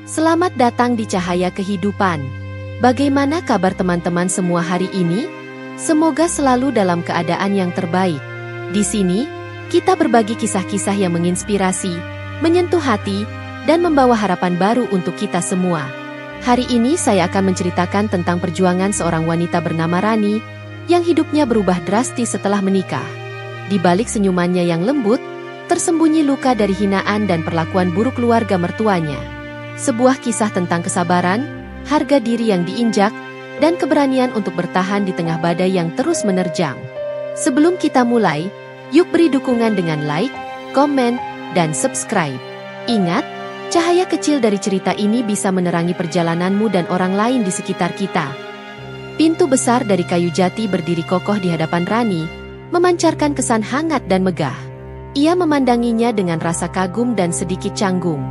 Selamat datang di Cahaya Kehidupan. Bagaimana kabar teman-teman semua hari ini? Semoga selalu dalam keadaan yang terbaik. Di sini, kita berbagi kisah-kisah yang menginspirasi, menyentuh hati, dan membawa harapan baru untuk kita semua. Hari ini saya akan menceritakan tentang perjuangan seorang wanita bernama Rani, yang hidupnya berubah drastis setelah menikah. Di balik senyumannya yang lembut, tersembunyi luka dari hinaan dan perlakuan buruk keluarga mertuanya. Sebuah kisah tentang kesabaran, harga diri yang diinjak, dan keberanian untuk bertahan di tengah badai yang terus menerjang. Sebelum kita mulai, yuk beri dukungan dengan like, komen, dan subscribe. Ingat, cahaya kecil dari cerita ini bisa menerangi perjalananmu dan orang lain di sekitar kita. Pintu besar dari kayu jati berdiri kokoh di hadapan Rani, memancarkan kesan hangat dan megah. Ia memandanginya dengan rasa kagum dan sedikit canggung.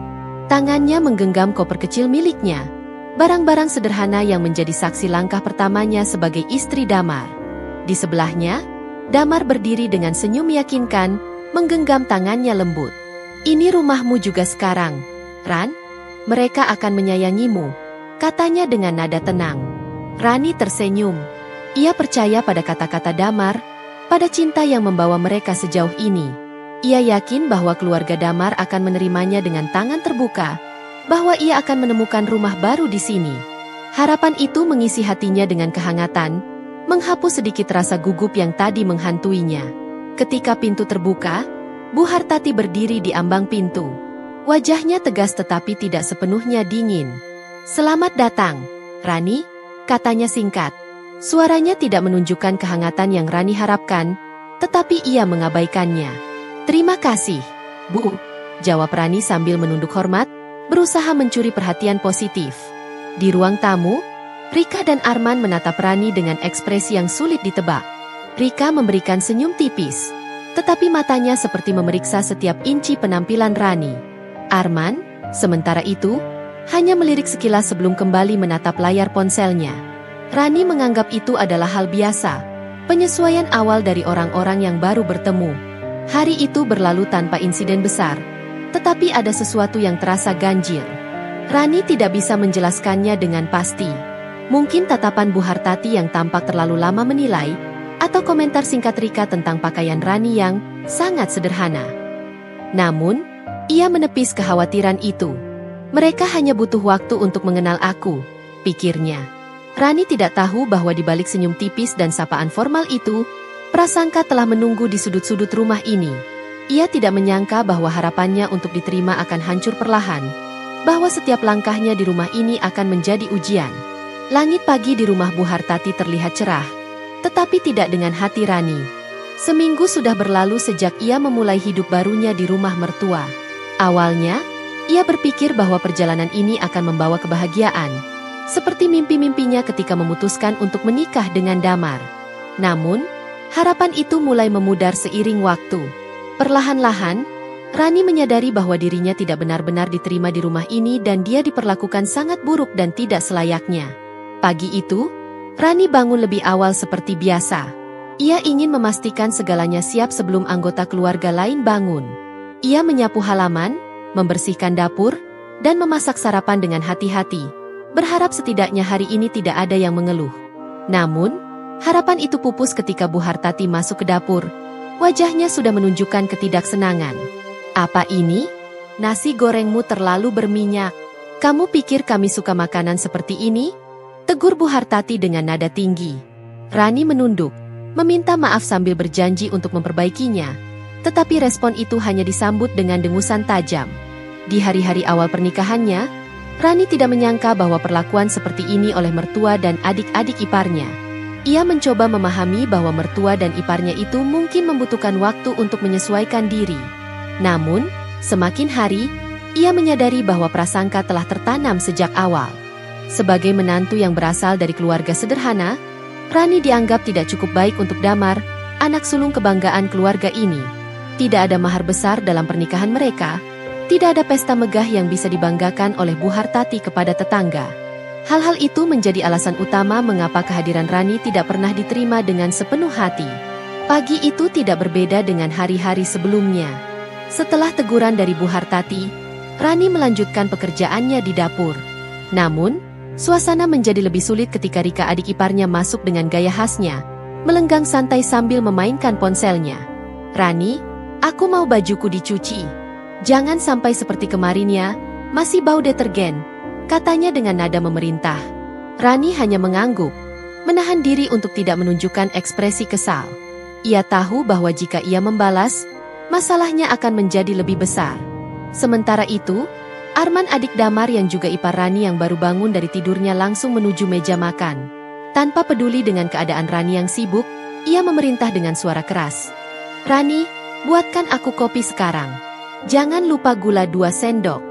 Tangannya menggenggam koper kecil miliknya, barang-barang sederhana yang menjadi saksi langkah pertamanya sebagai istri Damar. Di sebelahnya, Damar berdiri dengan senyum meyakinkan, menggenggam tangannya lembut. "Ini rumahmu juga sekarang, Ran. Mereka akan menyayangimu," katanya dengan nada tenang. Rani tersenyum. Ia percaya pada kata-kata Damar, pada cinta yang membawa mereka sejauh ini. Ia yakin bahwa keluarga Damar akan menerimanya dengan tangan terbuka, bahwa ia akan menemukan rumah baru di sini. Harapan itu mengisi hatinya dengan kehangatan, menghapus sedikit rasa gugup yang tadi menghantuinya. Ketika pintu terbuka, Bu Hartati berdiri di ambang pintu. Wajahnya tegas tetapi tidak sepenuhnya dingin. "Selamat datang, Rani," katanya singkat. Suaranya tidak menunjukkan kehangatan yang Rani harapkan, tetapi ia mengabaikannya. "Terima kasih, Bu," jawab Rani sambil menunduk hormat, berusaha mencuri perhatian positif. Di ruang tamu, Rika dan Arman menatap Rani dengan ekspresi yang sulit ditebak. Rika memberikan senyum tipis, tetapi matanya seperti memeriksa setiap inci penampilan Rani. Arman, sementara itu, hanya melirik sekilas sebelum kembali menatap layar ponselnya. Rani menganggap itu adalah hal biasa, penyesuaian awal dari orang-orang yang baru bertemu. Hari itu berlalu tanpa insiden besar, tetapi ada sesuatu yang terasa ganjil. Rani tidak bisa menjelaskannya dengan pasti. Mungkin tatapan Bu Hartati yang tampak terlalu lama menilai, atau komentar singkat Rika tentang pakaian Rani yang sangat sederhana. Namun, ia menepis kekhawatiran itu. "Mereka hanya butuh waktu untuk mengenal aku," pikirnya. Rani tidak tahu bahwa di balik senyum tipis dan sapaan formal itu, prasangka telah menunggu di sudut-sudut rumah ini. Ia tidak menyangka bahwa harapannya untuk diterima akan hancur perlahan, bahwa setiap langkahnya di rumah ini akan menjadi ujian. Langit pagi di rumah Bu Hartati terlihat cerah, tetapi tidak dengan hati Rani. Seminggu sudah berlalu sejak ia memulai hidup barunya di rumah mertua. Awalnya, ia berpikir bahwa perjalanan ini akan membawa kebahagiaan, seperti mimpi-mimpinya ketika memutuskan untuk menikah dengan Damar. Namun, harapan itu mulai memudar seiring waktu. Perlahan-lahan, Rani menyadari bahwa dirinya tidak benar-benar diterima di rumah ini dan dia diperlakukan sangat buruk dan tidak selayaknya. Pagi itu, Rani bangun lebih awal seperti biasa. Ia ingin memastikan segalanya siap sebelum anggota keluarga lain bangun. Ia menyapu halaman, membersihkan dapur, dan memasak sarapan dengan hati-hati, berharap setidaknya hari ini tidak ada yang mengeluh. Namun, harapan itu pupus ketika Bu Hartati masuk ke dapur. Wajahnya sudah menunjukkan ketidaksenangan. "Apa ini? Nasi gorengmu terlalu berminyak. Kamu pikir kami suka makanan seperti ini?" tegur Bu Hartati dengan nada tinggi. Rani menunduk, meminta maaf sambil berjanji untuk memperbaikinya. Tetapi respon itu hanya disambut dengan dengusan tajam. Di hari-hari awal pernikahannya, Rani tidak menyangka bahwa perlakuan seperti ini oleh mertua dan adik-adik iparnya. Ia mencoba memahami bahwa mertua dan iparnya itu mungkin membutuhkan waktu untuk menyesuaikan diri. Namun, semakin hari, ia menyadari bahwa prasangka telah tertanam sejak awal. Sebagai menantu yang berasal dari keluarga sederhana, Rani dianggap tidak cukup baik untuk Damar, anak sulung kebanggaan keluarga ini. Tidak ada mahar besar dalam pernikahan mereka, tidak ada pesta megah yang bisa dibanggakan oleh Bu Hartati kepada tetangga. Hal-hal itu menjadi alasan utama mengapa kehadiran Rani tidak pernah diterima dengan sepenuh hati. Pagi itu tidak berbeda dengan hari-hari sebelumnya. Setelah teguran dari Bu Hartati, Rani melanjutkan pekerjaannya di dapur. Namun, suasana menjadi lebih sulit ketika Rika adik iparnya masuk dengan gaya khasnya, melenggang santai sambil memainkan ponselnya. "Rani, aku mau bajuku dicuci. Jangan sampai seperti kemarin ya, masih bau detergen," katanya dengan nada memerintah. Rani hanya mengangguk, menahan diri untuk tidak menunjukkan ekspresi kesal. Ia tahu bahwa jika ia membalas, masalahnya akan menjadi lebih besar. Sementara itu, Arman adik Damar yang juga ipar Rani yang baru bangun dari tidurnya langsung menuju meja makan. Tanpa peduli dengan keadaan Rani yang sibuk, ia memerintah dengan suara keras. "Rani, buatkan aku kopi sekarang. Jangan lupa gula 2 sendok."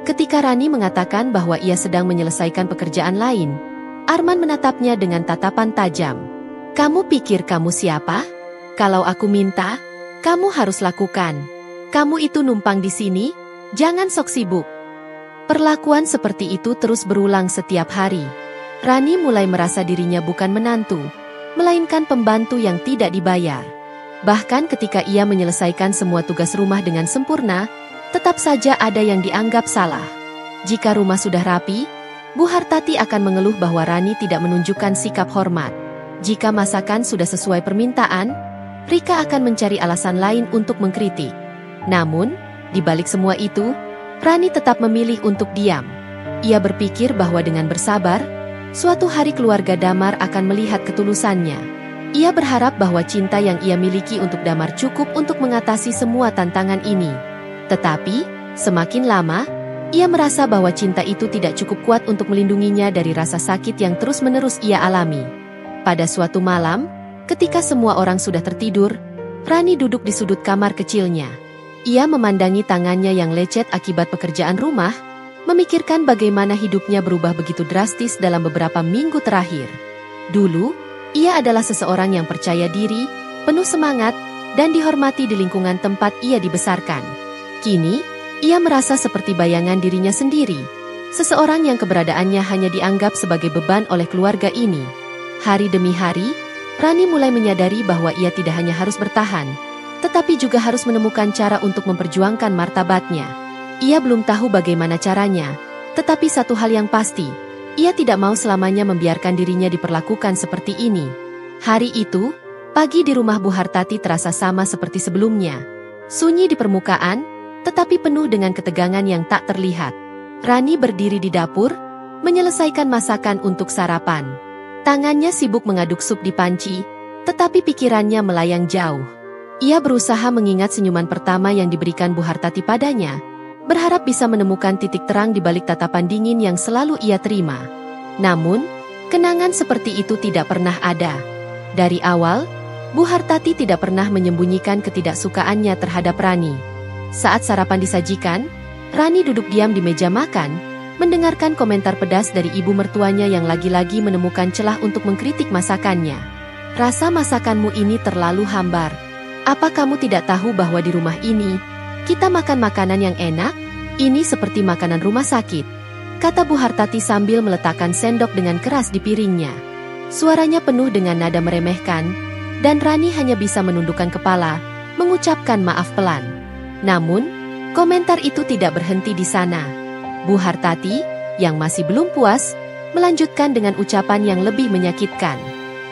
Ketika Rani mengatakan bahwa ia sedang menyelesaikan pekerjaan lain, Arman menatapnya dengan tatapan tajam. "Kamu pikir kamu siapa? Kalau aku minta, kamu harus lakukan. Kamu itu numpang di sini, jangan sok sibuk." Perlakuan seperti itu terus berulang setiap hari. Rani mulai merasa dirinya bukan menantu, melainkan pembantu yang tidak dibayar. Bahkan ketika ia menyelesaikan semua tugas rumah dengan sempurna, tetap saja ada yang dianggap salah. Jika rumah sudah rapi, Bu Hartati akan mengeluh bahwa Rani tidak menunjukkan sikap hormat. Jika masakan sudah sesuai permintaan, Rika akan mencari alasan lain untuk mengkritik. Namun, di balik semua itu, Rani tetap memilih untuk diam. Ia berpikir bahwa dengan bersabar, suatu hari keluarga Damar akan melihat ketulusannya. Ia berharap bahwa cinta yang ia miliki untuk Damar cukup untuk mengatasi semua tantangan ini. Tetapi, semakin lama, ia merasa bahwa cinta itu tidak cukup kuat untuk melindunginya dari rasa sakit yang terus-menerus ia alami. Pada suatu malam, ketika semua orang sudah tertidur, Rani duduk di sudut kamar kecilnya. Ia memandangi tangannya yang lecet akibat pekerjaan rumah, memikirkan bagaimana hidupnya berubah begitu drastis dalam beberapa minggu terakhir. Dulu, ia adalah seseorang yang percaya diri, penuh semangat, dan dihormati di lingkungan tempat ia dibesarkan. Kini, ia merasa seperti bayangan dirinya sendiri, seseorang yang keberadaannya hanya dianggap sebagai beban oleh keluarga ini. Hari demi hari, Rani mulai menyadari bahwa ia tidak hanya harus bertahan, tetapi juga harus menemukan cara untuk memperjuangkan martabatnya. Ia belum tahu bagaimana caranya, tetapi satu hal yang pasti, ia tidak mau selamanya membiarkan dirinya diperlakukan seperti ini. Hari itu, pagi di rumah Bu Hartati terasa sama seperti sebelumnya. Sunyi di permukaan, tetapi penuh dengan ketegangan yang tak terlihat. Rani berdiri di dapur, menyelesaikan masakan untuk sarapan. Tangannya sibuk mengaduk sup di panci, tetapi pikirannya melayang jauh. Ia berusaha mengingat senyuman pertama yang diberikan Bu Hartati padanya, berharap bisa menemukan titik terang di balik tatapan dingin yang selalu ia terima. Namun, kenangan seperti itu tidak pernah ada. Dari awal, Bu Hartati tidak pernah menyembunyikan ketidaksukaannya terhadap Rani. Saat sarapan disajikan, Rani duduk diam di meja makan, mendengarkan komentar pedas dari ibu mertuanya yang lagi-lagi menemukan celah untuk mengkritik masakannya. "Rasa masakanmu ini terlalu hambar. Apa kamu tidak tahu bahwa di rumah ini, kita makan makanan yang enak? Ini seperti makanan rumah sakit," kata Bu Hartati sambil meletakkan sendok dengan keras di piringnya. Suaranya penuh dengan nada meremehkan, dan Rani hanya bisa menundukkan kepala, mengucapkan maaf pelan. Namun, komentar itu tidak berhenti di sana. Bu Hartati, yang masih belum puas, melanjutkan dengan ucapan yang lebih menyakitkan.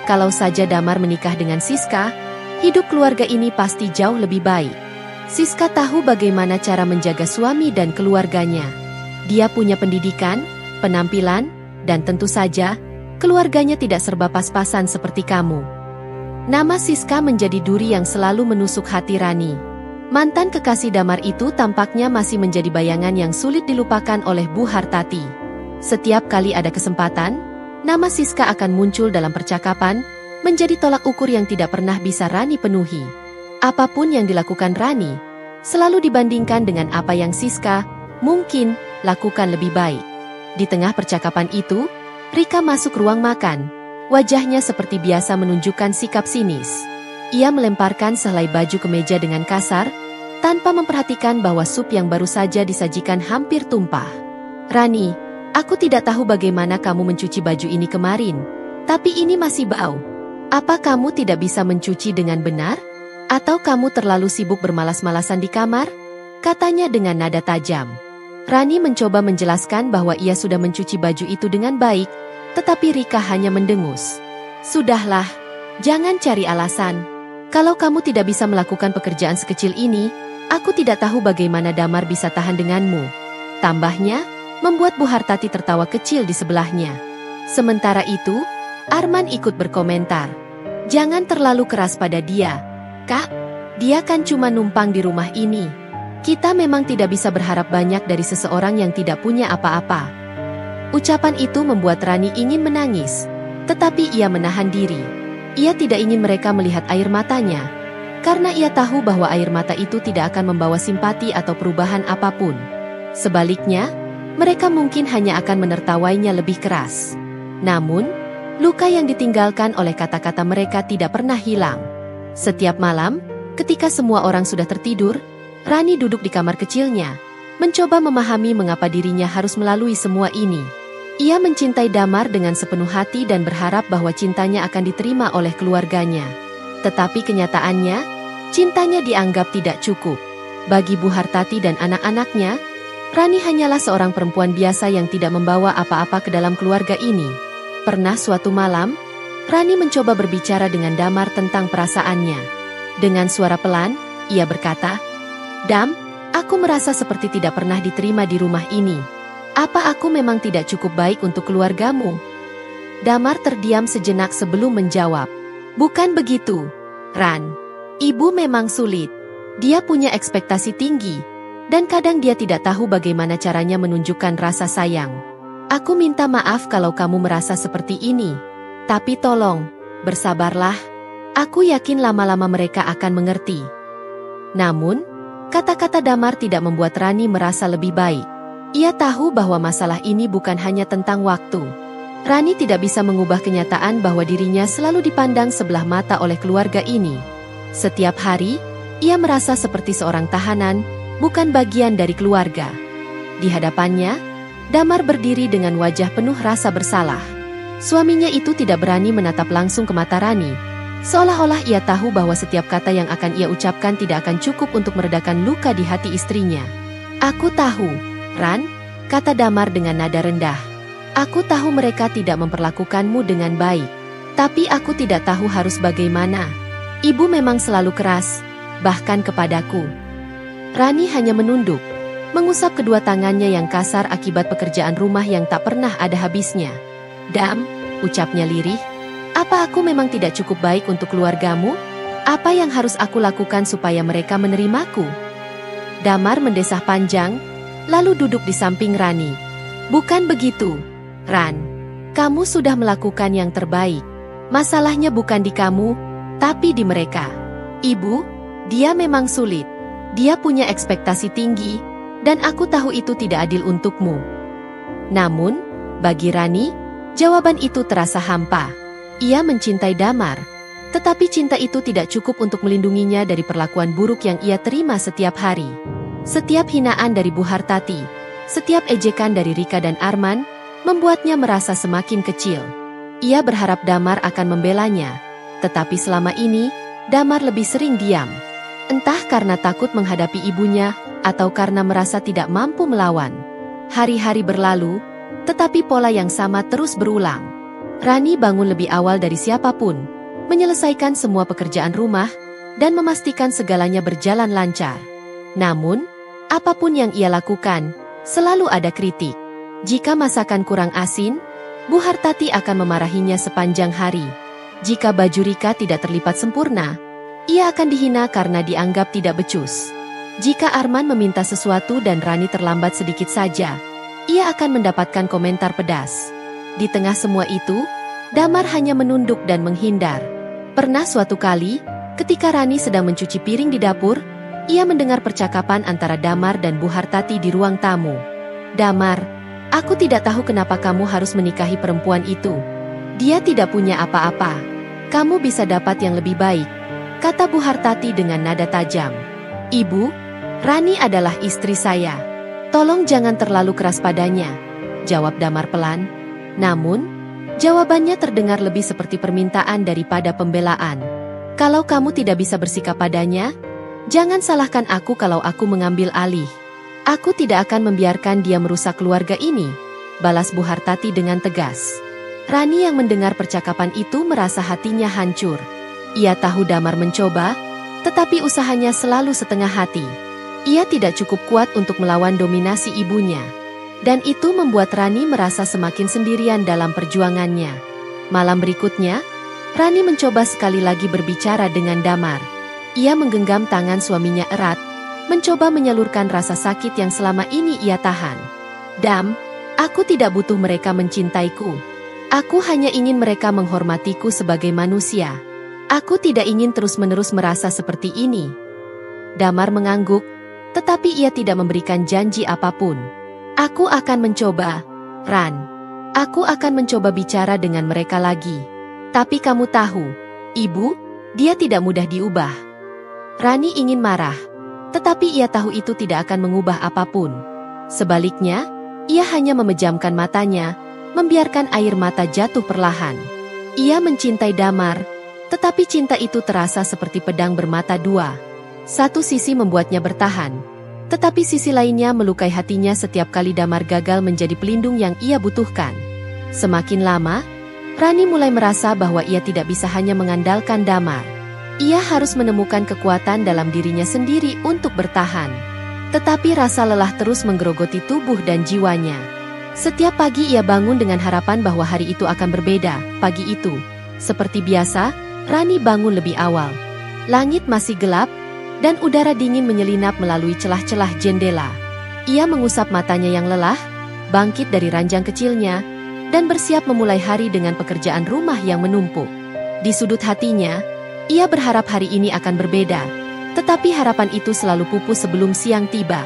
"Kalau saja Damar menikah dengan Siska, hidup keluarga ini pasti jauh lebih baik. Siska tahu bagaimana cara menjaga suami dan keluarganya. Dia punya pendidikan, penampilan, dan tentu saja, keluarganya tidak serba pas-pasan seperti kamu." Nama Siska menjadi duri yang selalu menusuk hati Rani. Mantan kekasih Damar itu tampaknya masih menjadi bayangan yang sulit dilupakan oleh Bu Hartati. Setiap kali ada kesempatan, nama Siska akan muncul dalam percakapan, menjadi tolak ukur yang tidak pernah bisa Rani penuhi. Apapun yang dilakukan Rani, selalu dibandingkan dengan apa yang Siska, mungkin, lakukan lebih baik. Di tengah percakapan itu, Rika masuk ruang makan. Wajahnya seperti biasa menunjukkan sikap sinis. Ia melemparkan sehelai baju ke meja dengan kasar, tanpa memperhatikan bahwa sup yang baru saja disajikan hampir tumpah. "Rani, aku tidak tahu bagaimana kamu mencuci baju ini kemarin, tapi ini masih bau. Apa kamu tidak bisa mencuci dengan benar? Atau kamu terlalu sibuk bermalas-malasan di kamar?" katanya dengan nada tajam. Rani mencoba menjelaskan bahwa ia sudah mencuci baju itu dengan baik, tetapi Rika hanya mendengus. Sudahlah, jangan cari alasan. Kalau kamu tidak bisa melakukan pekerjaan sekecil ini, aku tidak tahu bagaimana Damar bisa tahan denganmu. Tambahnya, membuat Bu Hartati tertawa kecil di sebelahnya. Sementara itu, Arman ikut berkomentar. Jangan terlalu keras pada dia. Kak, dia kan cuma numpang di rumah ini. Kita memang tidak bisa berharap banyak dari seseorang yang tidak punya apa-apa. Ucapan itu membuat Rani ingin menangis, tetapi ia menahan diri. Ia tidak ingin mereka melihat air matanya, karena ia tahu bahwa air mata itu tidak akan membawa simpati atau perubahan apapun. Sebaliknya, mereka mungkin hanya akan menertawainya lebih keras. Namun, luka yang ditinggalkan oleh kata-kata mereka tidak pernah hilang. Setiap malam, ketika semua orang sudah tertidur, Rani duduk di kamar kecilnya, mencoba memahami mengapa dirinya harus melalui semua ini. Ia mencintai Damar dengan sepenuh hati dan berharap bahwa cintanya akan diterima oleh keluarganya. Tetapi kenyataannya, cintanya dianggap tidak cukup. Bagi Bu Hartati dan anak-anaknya, Rani hanyalah seorang perempuan biasa yang tidak membawa apa-apa ke dalam keluarga ini. Pernah suatu malam, Rani mencoba berbicara dengan Damar tentang perasaannya. Dengan suara pelan, ia berkata, "Dam, aku merasa seperti tidak pernah diterima di rumah ini. Apa aku memang tidak cukup baik untuk keluargamu?" Damar terdiam sejenak sebelum menjawab. "Bukan begitu, Ran. Ibu memang sulit. Dia punya ekspektasi tinggi, dan kadang dia tidak tahu bagaimana caranya menunjukkan rasa sayang. Aku minta maaf kalau kamu merasa seperti ini. Tapi tolong, bersabarlah. Aku yakin lama-lama mereka akan mengerti." Namun, kata-kata Damar tidak membuat Rani merasa lebih baik. Ia tahu bahwa masalah ini bukan hanya tentang waktu. Rani tidak bisa mengubah kenyataan bahwa dirinya selalu dipandang sebelah mata oleh keluarga ini. Setiap hari, ia merasa seperti seorang tahanan, bukan bagian dari keluarga. Di hadapannya, Damar berdiri dengan wajah penuh rasa bersalah. Suaminya itu tidak berani menatap langsung ke mata Rani, seolah-olah ia tahu bahwa setiap kata yang akan ia ucapkan tidak akan cukup untuk meredakan luka di hati istrinya. "Aku tahu, Ran," kata Damar dengan nada rendah. "Aku tahu mereka tidak memperlakukanmu dengan baik. Tapi aku tidak tahu harus bagaimana. Ibu memang selalu keras, bahkan kepadaku." Rani hanya menunduk, mengusap kedua tangannya yang kasar akibat pekerjaan rumah yang tak pernah ada habisnya. "Dam," ucapnya lirih, "apa aku memang tidak cukup baik untuk keluargamu? Apa yang harus aku lakukan supaya mereka menerimaku?" Damar mendesah panjang, lalu duduk di samping Rani. "Bukan begitu, Ran. Kamu sudah melakukan yang terbaik. Masalahnya bukan di kamu, tapi di mereka. Ibu, dia memang sulit. Dia punya ekspektasi tinggi, dan aku tahu itu tidak adil untukmu." Namun, bagi Rani, jawaban itu terasa hampa. Ia mencintai Damar, tetapi cinta itu tidak cukup untuk melindunginya dari perlakuan buruk yang ia terima setiap hari. Setiap hinaan dari Bu Hartati, setiap ejekan dari Rika dan Arman, membuatnya merasa semakin kecil. Ia berharap Damar akan membelanya, tetapi selama ini, Damar lebih sering diam. Entah karena takut menghadapi ibunya, atau karena merasa tidak mampu melawan. Hari-hari berlalu, tetapi pola yang sama terus berulang. Rani bangun lebih awal dari siapapun, menyelesaikan semua pekerjaan rumah, dan memastikan segalanya berjalan lancar. Namun, apapun yang ia lakukan, selalu ada kritik. Jika masakan kurang asin, Bu Hartati akan memarahinya sepanjang hari. Jika baju Rika tidak terlipat sempurna, ia akan dihina karena dianggap tidak becus. Jika Arman meminta sesuatu dan Rani terlambat sedikit saja, ia akan mendapatkan komentar pedas. Di tengah semua itu, Damar hanya menunduk dan menghindar. Pernah suatu kali, ketika Rani sedang mencuci piring di dapur, ia mendengar percakapan antara Damar dan Bu Hartati di ruang tamu. "Damar, aku tidak tahu kenapa kamu harus menikahi perempuan itu. Dia tidak punya apa-apa. Kamu bisa dapat yang lebih baik," kata Bu Hartati dengan nada tajam. "Ibu, Rani adalah istri saya. Tolong jangan terlalu keras padanya," jawab Damar pelan. Namun, jawabannya terdengar lebih seperti permintaan daripada pembelaan. "Kalau kamu tidak bisa bersikap padanya, jangan salahkan aku kalau aku mengambil alih. Aku tidak akan membiarkan dia merusak keluarga ini, balas Bu Hartati dengan tegas. Rani yang mendengar percakapan itu merasa hatinya hancur. Ia tahu Damar mencoba, tetapi usahanya selalu setengah hati. Ia tidak cukup kuat untuk melawan dominasi ibunya. Dan itu membuat Rani merasa semakin sendirian dalam perjuangannya. Malam berikutnya, Rani mencoba sekali lagi berbicara dengan Damar. Ia menggenggam tangan suaminya erat, mencoba menyalurkan rasa sakit yang selama ini ia tahan. Dam, aku tidak butuh mereka mencintaiku. Aku hanya ingin mereka menghormatiku sebagai manusia. Aku tidak ingin terus-menerus merasa seperti ini. Damar mengangguk, tetapi ia tidak memberikan janji apapun. Aku akan mencoba, Ran. Aku akan mencoba bicara dengan mereka lagi. Tapi kamu tahu, Ibu, dia tidak mudah diubah. Rani ingin marah, tetapi ia tahu itu tidak akan mengubah apapun. Sebaliknya, ia hanya memejamkan matanya, membiarkan air mata jatuh perlahan. Ia mencintai Damar, tetapi cinta itu terasa seperti pedang bermata dua. Satu sisi membuatnya bertahan, tetapi sisi lainnya melukai hatinya setiap kali Damar gagal menjadi pelindung yang ia butuhkan. Semakin lama, Rani mulai merasa bahwa ia tidak bisa hanya mengandalkan Damar. Ia harus menemukan kekuatan dalam dirinya sendiri untuk bertahan. Tetapi rasa lelah terus menggerogoti tubuh dan jiwanya. Setiap pagi ia bangun dengan harapan bahwa hari itu akan berbeda. Pagi itu, seperti biasa, Rani bangun lebih awal. Langit masih gelap, dan udara dingin menyelinap melalui celah-celah jendela. Ia mengusap matanya yang lelah, bangkit dari ranjang kecilnya, dan bersiap memulai hari dengan pekerjaan rumah yang menumpuk. Di sudut hatinya, ia berharap hari ini akan berbeda, tetapi harapan itu selalu pupus sebelum siang tiba.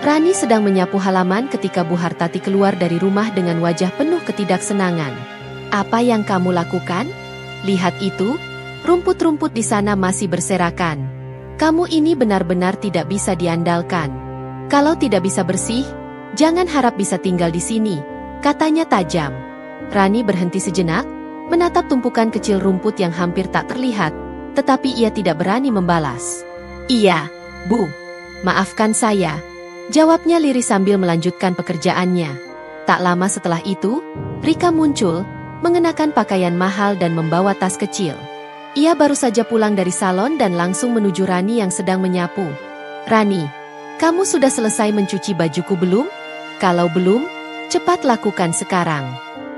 Rani sedang menyapu halaman ketika Bu Hartati keluar dari rumah dengan wajah penuh ketidaksenangan. Apa yang kamu lakukan? Lihat itu, rumput-rumput di sana masih berserakan. Kamu ini benar-benar tidak bisa diandalkan. Kalau tidak bisa bersih, jangan harap bisa tinggal di sini, katanya tajam. Rani berhenti sejenak, menatap tumpukan kecil rumput yang hampir tak terlihat, tetapi ia tidak berani membalas. Iya, Bu. Maafkan saya, jawabnya lirih sambil melanjutkan pekerjaannya. Tak lama setelah itu, Rika muncul, mengenakan pakaian mahal dan membawa tas kecil. Ia baru saja pulang dari salon dan langsung menuju Rani yang sedang menyapu. Rani, kamu sudah selesai mencuci bajuku belum? Kalau belum, cepat lakukan sekarang.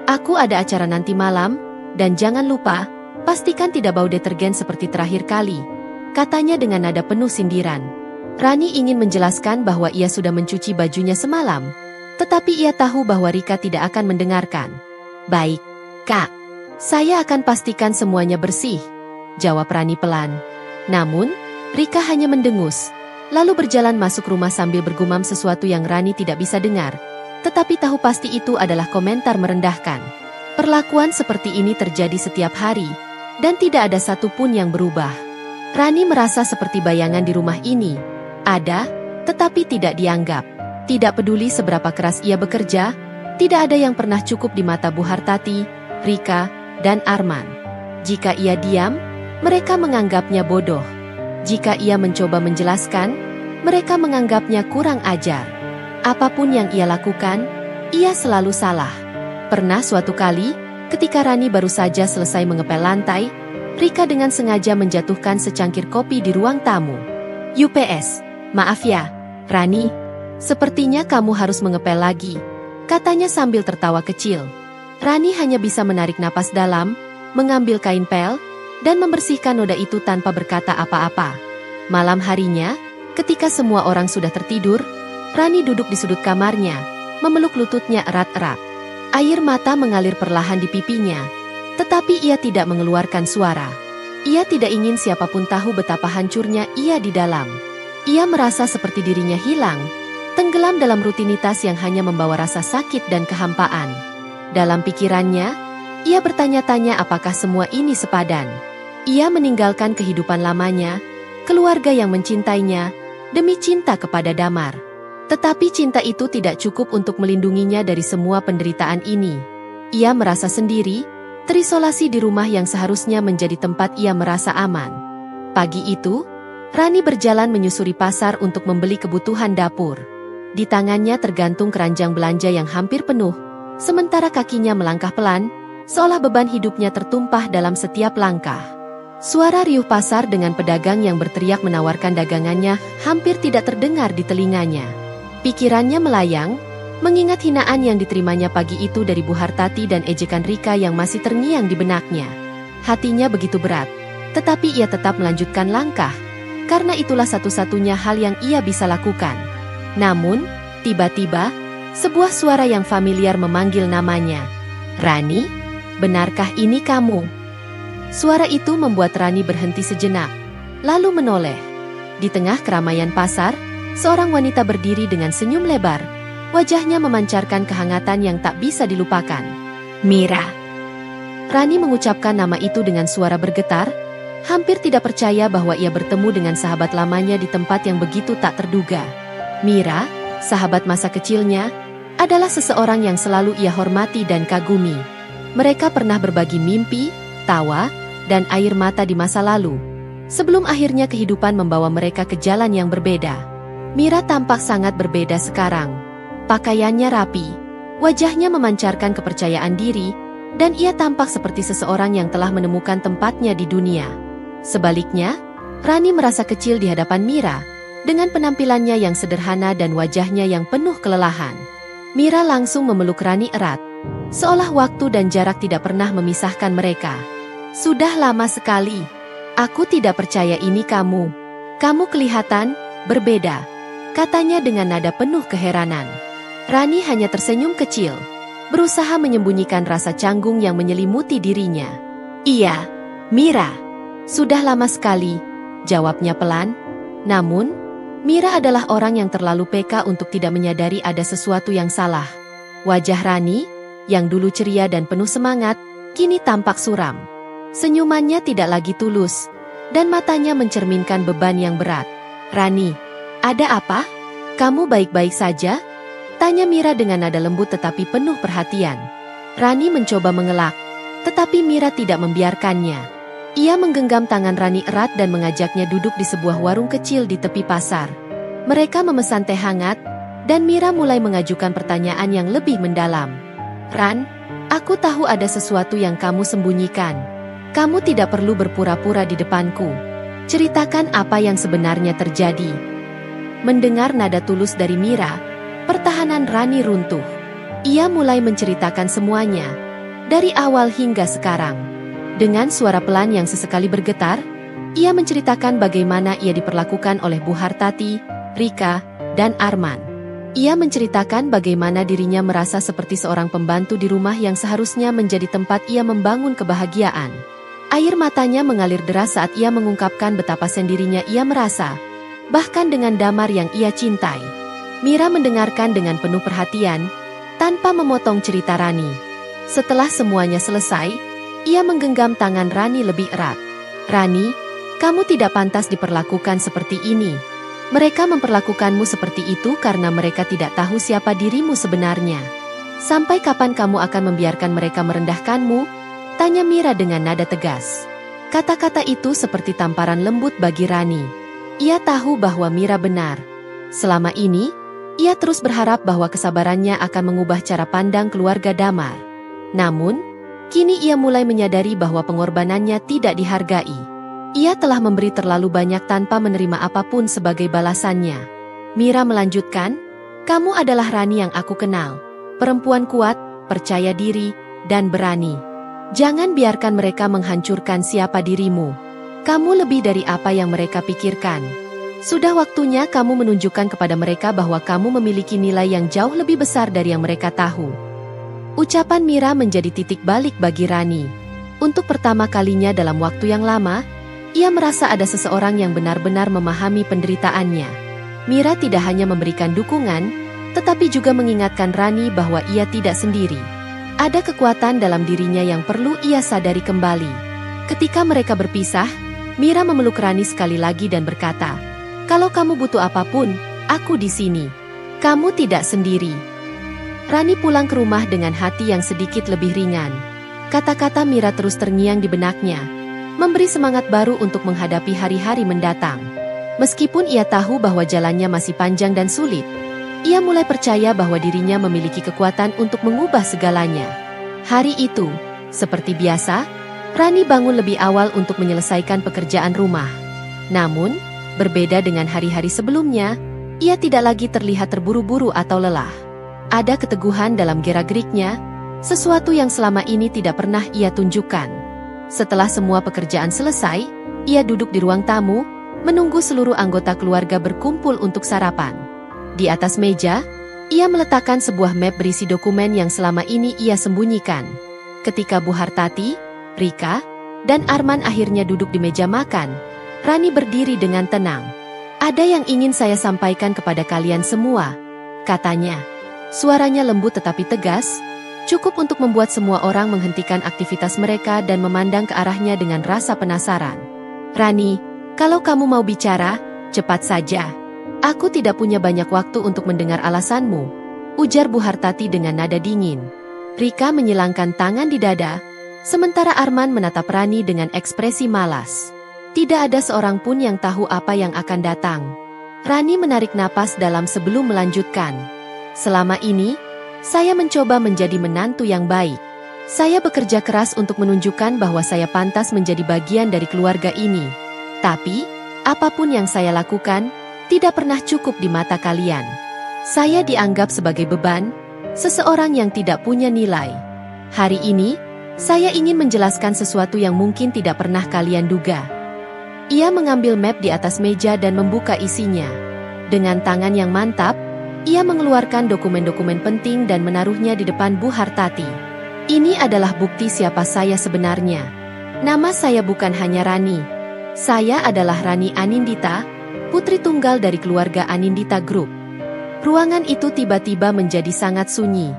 Aku ada acara nanti malam, dan jangan lupa, pastikan tidak bau detergen seperti terakhir kali, katanya dengan nada penuh sindiran. Rani ingin menjelaskan bahwa ia sudah mencuci bajunya semalam, tetapi ia tahu bahwa Rika tidak akan mendengarkan. Baik, Kak. Saya akan pastikan semuanya bersih, jawab Rani pelan. Namun, Rika hanya mendengus, lalu berjalan masuk rumah sambil bergumam sesuatu yang Rani tidak bisa dengar, tetapi tahu pasti itu adalah komentar merendahkan. Perlakuan seperti ini terjadi setiap hari, dan tidak ada satupun yang berubah. Rani merasa seperti bayangan di rumah ini. Ada, tetapi tidak dianggap. Tidak peduli seberapa keras ia bekerja, tidak ada yang pernah cukup di mata Bu Hartati, Rika, dan Arman. Jika ia diam, mereka menganggapnya bodoh. Jika ia mencoba menjelaskan, mereka menganggapnya kurang ajar. Apapun yang ia lakukan, ia selalu salah. Pernah suatu kali, ketika Rani baru saja selesai mengepel lantai, Rika dengan sengaja menjatuhkan secangkir kopi di ruang tamu. UPS, maaf ya, Rani. Sepertinya kamu harus mengepel lagi, katanya sambil tertawa kecil. Rani hanya bisa menarik napas dalam, mengambil kain pel, dan membersihkan noda itu tanpa berkata apa-apa. Malam harinya, ketika semua orang sudah tertidur, Rani duduk di sudut kamarnya, memeluk lututnya erat-erat. Air mata mengalir perlahan di pipinya, tetapi ia tidak mengeluarkan suara. Ia tidak ingin siapapun tahu betapa hancurnya ia di dalam. Ia merasa seperti dirinya hilang, tenggelam dalam rutinitas yang hanya membawa rasa sakit dan kehampaan. Dalam pikirannya, ia bertanya-tanya apakah semua ini sepadan. Ia meninggalkan kehidupan lamanya, keluarga yang mencintainya, demi cinta kepada Damar. Tetapi cinta itu tidak cukup untuk melindunginya dari semua penderitaan ini. Ia merasa sendiri, terisolasi di rumah yang seharusnya menjadi tempat ia merasa aman. Pagi itu, Rani berjalan menyusuri pasar untuk membeli kebutuhan dapur. Di tangannya tergantung keranjang belanja yang hampir penuh, sementara kakinya melangkah pelan, seolah beban hidupnya tertumpah dalam setiap langkah. Suara riuh pasar dengan pedagang yang berteriak menawarkan dagangannya hampir tidak terdengar di telinganya. Pikirannya melayang, mengingat hinaan yang diterimanya pagi itu dari Bu Hartati dan ejekan Rika yang masih terngiang di benaknya. Hatinya begitu berat, tetapi ia tetap melanjutkan langkah, karena itulah satu-satunya hal yang ia bisa lakukan. Namun, tiba-tiba, sebuah suara yang familiar memanggil namanya. "Rani, benarkah ini kamu?" Suara itu membuat Rani berhenti sejenak, lalu menoleh. Di tengah keramaian pasar, seorang wanita berdiri dengan senyum lebar. Wajahnya memancarkan kehangatan yang tak bisa dilupakan. "Mira." Rani mengucapkan nama itu dengan suara bergetar, hampir tidak percaya bahwa ia bertemu dengan sahabat lamanya di tempat yang begitu tak terduga. Mira, sahabat masa kecilnya, adalah seseorang yang selalu ia hormati dan kagumi. Mereka pernah berbagi mimpi, tawa, dan air mata di masa lalu, sebelum akhirnya kehidupan membawa mereka ke jalan yang berbeda. Mira tampak sangat berbeda sekarang. Pakaiannya rapi, wajahnya memancarkan kepercayaan diri, dan ia tampak seperti seseorang yang telah menemukan tempatnya di dunia. Sebaliknya, Rani merasa kecil di hadapan Mira, dengan penampilannya yang sederhana dan wajahnya yang penuh kelelahan. Mira langsung memeluk Rani erat, seolah waktu dan jarak tidak pernah memisahkan mereka. "Sudah lama sekali. Aku tidak percaya ini kamu. Kamu kelihatan berbeda," katanya dengan nada penuh keheranan. Rani hanya tersenyum kecil, berusaha menyembunyikan rasa canggung yang menyelimuti dirinya. "Iya, Mira. Sudah lama sekali," jawabnya pelan. Namun, Mira adalah orang yang terlalu peka untuk tidak menyadari ada sesuatu yang salah. Wajah Rani, yang dulu ceria dan penuh semangat, kini tampak suram. Senyumannya tidak lagi tulus, dan matanya mencerminkan beban yang berat. "Rani, ada apa? Kamu baik-baik saja?" tanya Mira dengan nada lembut tetapi penuh perhatian. Rani mencoba mengelak, tetapi Mira tidak membiarkannya. Ia menggenggam tangan Rani erat dan mengajaknya duduk di sebuah warung kecil di tepi pasar. Mereka memesan teh hangat, dan Mira mulai mengajukan pertanyaan yang lebih mendalam. "Ran, aku tahu ada sesuatu yang kamu sembunyikan. Kamu tidak perlu berpura-pura di depanku. Ceritakan apa yang sebenarnya terjadi." Mendengar nada tulus dari Mira, pertahanan Rani runtuh. Ia mulai menceritakan semuanya, dari awal hingga sekarang. Dengan suara pelan yang sesekali bergetar, ia menceritakan bagaimana ia diperlakukan oleh Bu Hartati, Rika, dan Arman. Ia menceritakan bagaimana dirinya merasa seperti seorang pembantu di rumah yang seharusnya menjadi tempat ia membangun kebahagiaan. Air matanya mengalir deras saat ia mengungkapkan betapa sendirinya ia merasa, bahkan dengan damar yang ia cintai. Mira mendengarkan dengan penuh perhatian, tanpa memotong cerita Rani. Setelah semuanya selesai, ia menggenggam tangan Rani lebih erat. "Rani, kamu tidak pantas diperlakukan seperti ini. Mereka memperlakukanmu seperti itu karena mereka tidak tahu siapa dirimu sebenarnya. Sampai kapan kamu akan membiarkan mereka merendahkanmu?" tanya Mira dengan nada tegas. Kata-kata itu seperti tamparan lembut bagi Rani. Ia tahu bahwa Mira benar. Selama ini, ia terus berharap bahwa kesabarannya akan mengubah cara pandang keluarga Damar. Namun, kini ia mulai menyadari bahwa pengorbanannya tidak dihargai. Ia telah memberi terlalu banyak tanpa menerima apapun sebagai balasannya. Mira melanjutkan, "Kamu adalah Rani yang aku kenal. Perempuan kuat, percaya diri, dan berani. Jangan biarkan mereka menghancurkan siapa dirimu. Kamu lebih dari apa yang mereka pikirkan. Sudah waktunya kamu menunjukkan kepada mereka bahwa kamu memiliki nilai yang jauh lebih besar dari yang mereka tahu." Ucapan Mira menjadi titik balik bagi Rani. Untuk pertama kalinya dalam waktu yang lama, ia merasa ada seseorang yang benar-benar memahami penderitaannya. Mira tidak hanya memberikan dukungan, tetapi juga mengingatkan Rani bahwa ia tidak sendiri. Ada kekuatan dalam dirinya yang perlu ia sadari kembali. Ketika mereka berpisah, Mira memeluk Rani sekali lagi dan berkata, "Kalau kamu butuh apapun, aku di sini. Kamu tidak sendiri." Rani pulang ke rumah dengan hati yang sedikit lebih ringan. Kata-kata Mira terus terngiang di benaknya, memberi semangat baru untuk menghadapi hari-hari mendatang. Meskipun ia tahu bahwa jalannya masih panjang dan sulit, ia mulai percaya bahwa dirinya memiliki kekuatan untuk mengubah segalanya. Hari itu, seperti biasa, Rani bangun lebih awal untuk menyelesaikan pekerjaan rumah. Namun, berbeda dengan hari-hari sebelumnya, ia tidak lagi terlihat terburu-buru atau lelah. Ada keteguhan dalam gerak-geriknya, sesuatu yang selama ini tidak pernah ia tunjukkan. Setelah semua pekerjaan selesai, ia duduk di ruang tamu, menunggu seluruh anggota keluarga berkumpul untuk sarapan. Di atas meja, ia meletakkan sebuah map berisi dokumen yang selama ini ia sembunyikan. Ketika Bu Hartati, Rika, dan Arman akhirnya duduk di meja makan, Rani berdiri dengan tenang. "Ada yang ingin saya sampaikan kepada kalian semua," katanya. Suaranya lembut tetapi tegas, cukup untuk membuat semua orang menghentikan aktivitas mereka dan memandang ke arahnya dengan rasa penasaran. "Rani, kalau kamu mau bicara, cepat saja. Aku tidak punya banyak waktu untuk mendengar alasanmu," ujar Bu Hartati dengan nada dingin. Rika menyilangkan tangan di dada, sementara Arman menatap Rani dengan ekspresi malas. Tidak ada seorang pun yang tahu apa yang akan datang. Rani menarik napas dalam sebelum melanjutkan. "Selama ini, saya mencoba menjadi menantu yang baik. Saya bekerja keras untuk menunjukkan bahwa saya pantas menjadi bagian dari keluarga ini. Tapi, apapun yang saya lakukan, tidak pernah cukup di mata kalian. Saya dianggap sebagai beban, seseorang yang tidak punya nilai. Hari ini, saya ingin menjelaskan sesuatu yang mungkin tidak pernah kalian duga." Ia mengambil map di atas meja dan membuka isinya. Dengan tangan yang mantap, ia mengeluarkan dokumen-dokumen penting dan menaruhnya di depan Bu Hartati. "Ini adalah bukti siapa saya sebenarnya. Nama saya bukan hanya Rani. Saya adalah Rani Anindita, putri tunggal dari keluarga Anindita Group." Ruangan itu tiba-tiba menjadi sangat sunyi.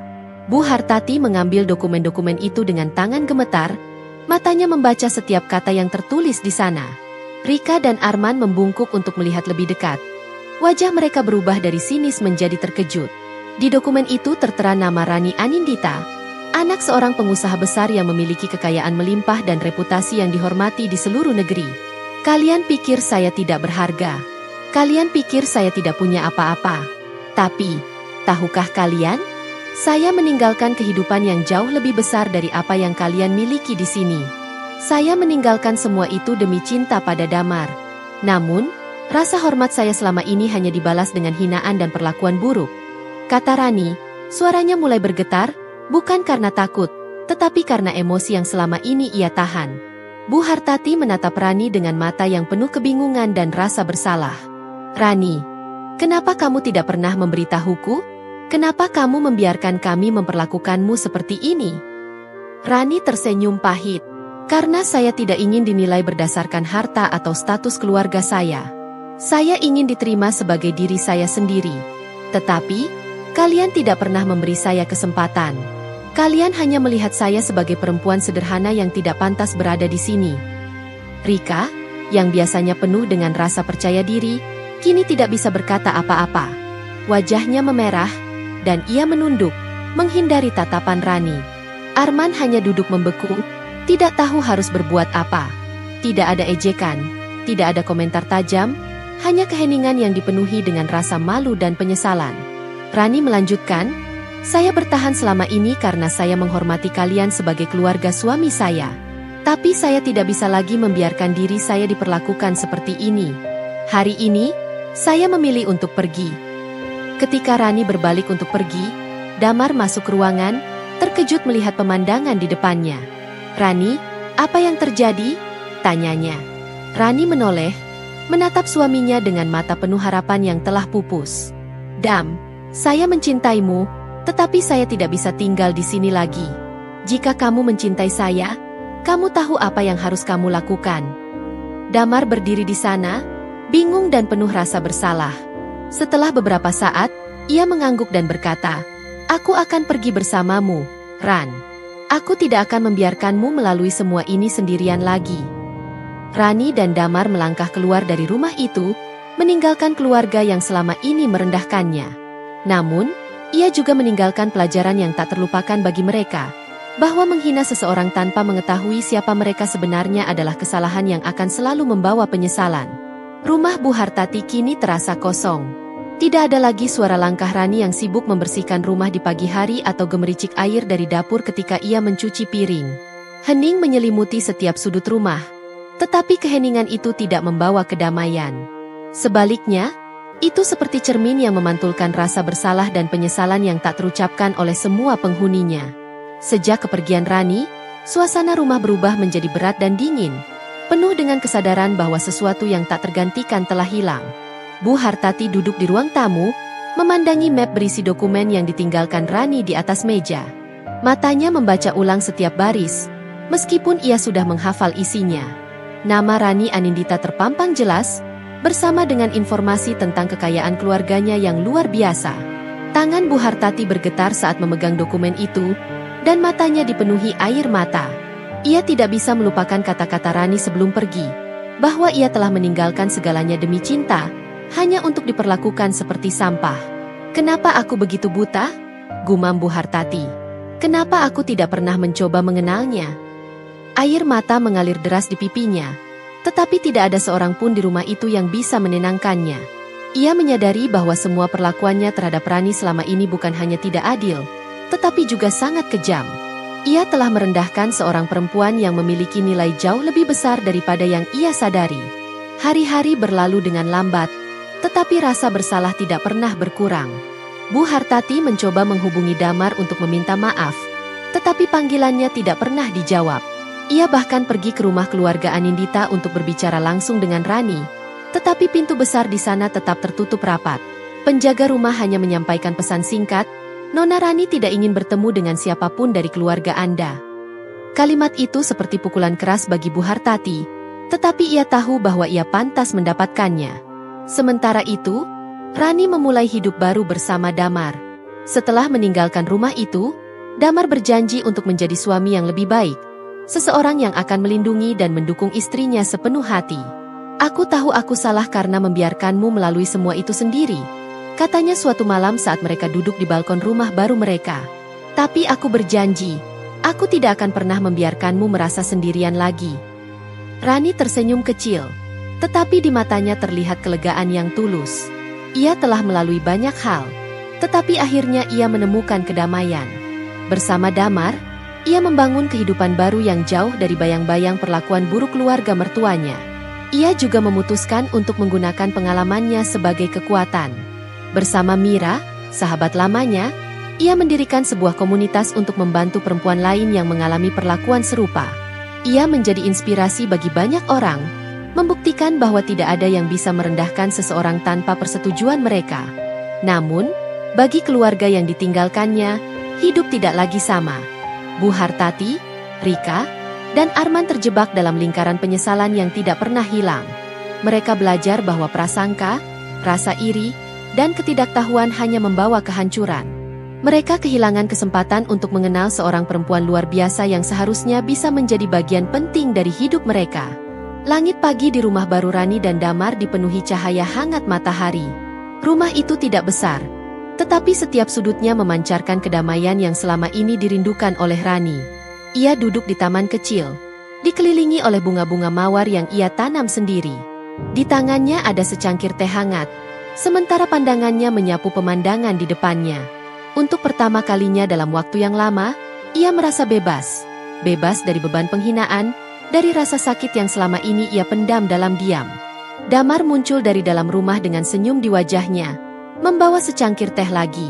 Bu Hartati mengambil dokumen-dokumen itu dengan tangan gemetar, matanya membaca setiap kata yang tertulis di sana. Rika dan Arman membungkuk untuk melihat lebih dekat. Wajah mereka berubah dari sinis menjadi terkejut. Di dokumen itu tertera nama Rani Anindita, anak seorang pengusaha besar yang memiliki kekayaan melimpah dan reputasi yang dihormati di seluruh negeri. "Kalian pikir saya tidak berharga? Kalian pikir saya tidak punya apa-apa? Tapi, tahukah kalian? Saya meninggalkan kehidupan yang jauh lebih besar dari apa yang kalian miliki di sini. Saya meninggalkan semua itu demi cinta pada Damar. Namun, rasa hormat saya selama ini hanya dibalas dengan hinaan dan perlakuan buruk," kata Rani. Suaranya mulai bergetar, bukan karena takut, tetapi karena emosi yang selama ini ia tahan. Bu Hartati menatap Rani dengan mata yang penuh kebingungan dan rasa bersalah. "Rani, kenapa kamu tidak pernah memberitahuku? Kenapa kamu membiarkan kami memperlakukanmu seperti ini?" Rani tersenyum pahit. "Karena saya tidak ingin dinilai berdasarkan harta atau status keluarga saya. Saya ingin diterima sebagai diri saya sendiri. Tetapi, kalian tidak pernah memberi saya kesempatan. Kalian hanya melihat saya sebagai perempuan sederhana yang tidak pantas berada di sini." Rika, yang biasanya penuh dengan rasa percaya diri, kini tidak bisa berkata apa-apa. Wajahnya memerah, dan ia menunduk, menghindari tatapan Rani. Arman hanya duduk membeku, tidak tahu harus berbuat apa. Tidak ada ejekan, tidak ada komentar tajam, hanya keheningan yang dipenuhi dengan rasa malu dan penyesalan. Rani melanjutkan, "Saya bertahan selama ini karena saya menghormati kalian sebagai keluarga suami saya. Tapi saya tidak bisa lagi membiarkan diri saya diperlakukan seperti ini. Hari ini, saya memilih untuk pergi." Ketika Rani berbalik untuk pergi, Damar masuk ke ruangan, terkejut melihat pemandangan di depannya. "Rani, apa yang terjadi?" tanyanya. Rani menoleh, menatap suaminya dengan mata penuh harapan yang telah pupus. "Dam, saya mencintaimu, tetapi saya tidak bisa tinggal di sini lagi. Jika kamu mencintai saya, kamu tahu apa yang harus kamu lakukan." Damar berdiri di sana, bingung dan penuh rasa bersalah. Setelah beberapa saat, ia mengangguk dan berkata, "Aku akan pergi bersamamu, Ran. Aku tidak akan membiarkanmu melalui semua ini sendirian lagi." Rani dan Damar melangkah keluar dari rumah itu, meninggalkan keluarga yang selama ini merendahkannya. Namun, ia juga meninggalkan pelajaran yang tak terlupakan bagi mereka, bahwa menghina seseorang tanpa mengetahui siapa mereka sebenarnya adalah kesalahan yang akan selalu membawa penyesalan. Rumah Bu Hartati kini terasa kosong. Tidak ada lagi suara langkah Rani yang sibuk membersihkan rumah di pagi hari atau gemericik air dari dapur ketika ia mencuci piring. Hening menyelimuti setiap sudut rumah. Tetapi keheningan itu tidak membawa kedamaian. Sebaliknya, itu seperti cermin yang memantulkan rasa bersalah dan penyesalan yang tak terucapkan oleh semua penghuninya. Sejak kepergian Rani, suasana rumah berubah menjadi berat dan dingin, penuh dengan kesadaran bahwa sesuatu yang tak tergantikan telah hilang. Bu Hartati duduk di ruang tamu, memandangi map berisi dokumen yang ditinggalkan Rani di atas meja. Matanya membaca ulang setiap baris, meskipun ia sudah menghafal isinya. Nama Rani Anindita terpampang jelas, bersama dengan informasi tentang kekayaan keluarganya yang luar biasa. Tangan Bu Hartati bergetar saat memegang dokumen itu, dan matanya dipenuhi air mata. Ia tidak bisa melupakan kata-kata Rani sebelum pergi, bahwa ia telah meninggalkan segalanya demi cinta, hanya untuk diperlakukan seperti sampah. "Kenapa aku begitu buta?" gumam Bu Hartati. "Kenapa aku tidak pernah mencoba mengenalnya?" Air mata mengalir deras di pipinya, tetapi tidak ada seorang pun di rumah itu yang bisa menenangkannya. Ia menyadari bahwa semua perlakuannya terhadap Rani selama ini bukan hanya tidak adil, tetapi juga sangat kejam. Ia telah merendahkan seorang perempuan yang memiliki nilai jauh lebih besar daripada yang ia sadari. Hari-hari berlalu dengan lambat, tetapi rasa bersalah tidak pernah berkurang. Bu Hartati mencoba menghubungi Damar untuk meminta maaf, tetapi panggilannya tidak pernah dijawab. Ia bahkan pergi ke rumah keluarga Anindita untuk berbicara langsung dengan Rani, tetapi pintu besar di sana tetap tertutup rapat. Penjaga rumah hanya menyampaikan pesan singkat, "Nona Rani tidak ingin bertemu dengan siapapun dari keluarga Anda." Kalimat itu seperti pukulan keras bagi Bu Hartati, tetapi ia tahu bahwa ia pantas mendapatkannya. Sementara itu, Rani memulai hidup baru bersama Damar. Setelah meninggalkan rumah itu, Damar berjanji untuk menjadi suami yang lebih baik, seseorang yang akan melindungi dan mendukung istrinya sepenuh hati. "Aku tahu aku salah karena membiarkanmu melalui semua itu sendiri," katanya suatu malam saat mereka duduk di balkon rumah baru mereka. "Tapi aku berjanji, aku tidak akan pernah membiarkanmu merasa sendirian lagi." Rani tersenyum kecil, tetapi di matanya terlihat kelegaan yang tulus. Ia telah melalui banyak hal, tetapi akhirnya ia menemukan kedamaian. Bersama Damar, ia membangun kehidupan baru yang jauh dari bayang-bayang perlakuan buruk keluarga mertuanya. Ia juga memutuskan untuk menggunakan pengalamannya sebagai kekuatan. Bersama Mira, sahabat lamanya, ia mendirikan sebuah komunitas untuk membantu perempuan lain yang mengalami perlakuan serupa. Ia menjadi inspirasi bagi banyak orang, membuktikan bahwa tidak ada yang bisa merendahkan seseorang tanpa persetujuan mereka. Namun, bagi keluarga yang ditinggalkannya, hidup tidak lagi sama. Bu Hartati, Rika, dan Arman terjebak dalam lingkaran penyesalan yang tidak pernah hilang. Mereka belajar bahwa prasangka, rasa iri, dan ketidaktahuan hanya membawa kehancuran. Mereka kehilangan kesempatan untuk mengenal seorang perempuan luar biasa yang seharusnya bisa menjadi bagian penting dari hidup mereka. Langit pagi di rumah baru Rani dan Damar dipenuhi cahaya hangat matahari. Rumah itu tidak besar, tetapi setiap sudutnya memancarkan kedamaian yang selama ini dirindukan oleh Rani. Ia duduk di taman kecil, dikelilingi oleh bunga-bunga mawar yang ia tanam sendiri. Di tangannya ada secangkir teh hangat, sementara pandangannya menyapu pemandangan di depannya. Untuk pertama kalinya dalam waktu yang lama, ia merasa bebas. Bebas dari beban penghinaan, dari rasa sakit yang selama ini ia pendam dalam diam. Damar muncul dari dalam rumah dengan senyum di wajahnya, membawa secangkir teh lagi.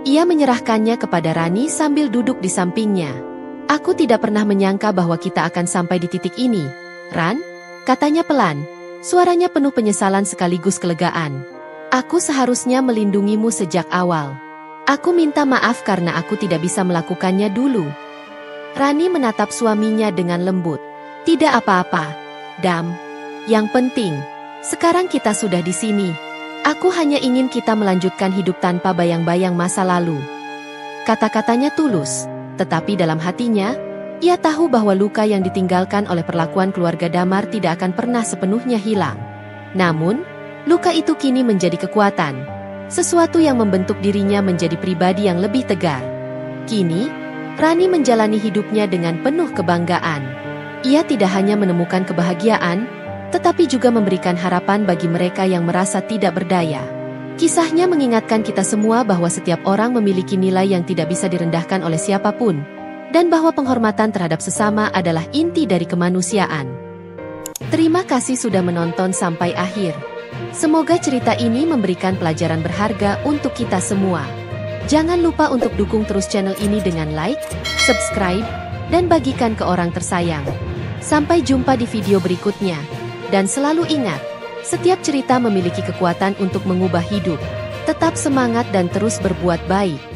Ia menyerahkannya kepada Rani sambil duduk di sampingnya. "Aku tidak pernah menyangka bahwa kita akan sampai di titik ini, Ran," katanya pelan. Suaranya penuh penyesalan sekaligus kelegaan. "Aku seharusnya melindungimu sejak awal. Aku minta maaf karena aku tidak bisa melakukannya dulu." Rani menatap suaminya dengan lembut. "Tidak apa-apa, Dam. Yang penting, sekarang kita sudah di sini. Aku hanya ingin kita melanjutkan hidup tanpa bayang-bayang masa lalu." Kata-katanya tulus, tetapi dalam hatinya, ia tahu bahwa luka yang ditinggalkan oleh perlakuan keluarga Damar tidak akan pernah sepenuhnya hilang. Namun, luka itu kini menjadi kekuatan, sesuatu yang membentuk dirinya menjadi pribadi yang lebih tegar. Kini, Rani menjalani hidupnya dengan penuh kebanggaan. Ia tidak hanya menemukan kebahagiaan, tetapi juga memberikan harapan bagi mereka yang merasa tidak berdaya. Kisahnya mengingatkan kita semua bahwa setiap orang memiliki nilai yang tidak bisa direndahkan oleh siapapun, dan bahwa penghormatan terhadap sesama adalah inti dari kemanusiaan. Terima kasih sudah menonton sampai akhir. Semoga cerita ini memberikan pelajaran berharga untuk kita semua. Jangan lupa untuk dukung terus channel ini dengan like, subscribe, dan bagikan ke orang tersayang. Sampai jumpa di video berikutnya. Dan selalu ingat, setiap cerita memiliki kekuatan untuk mengubah hidup. Tetap semangat dan terus berbuat baik.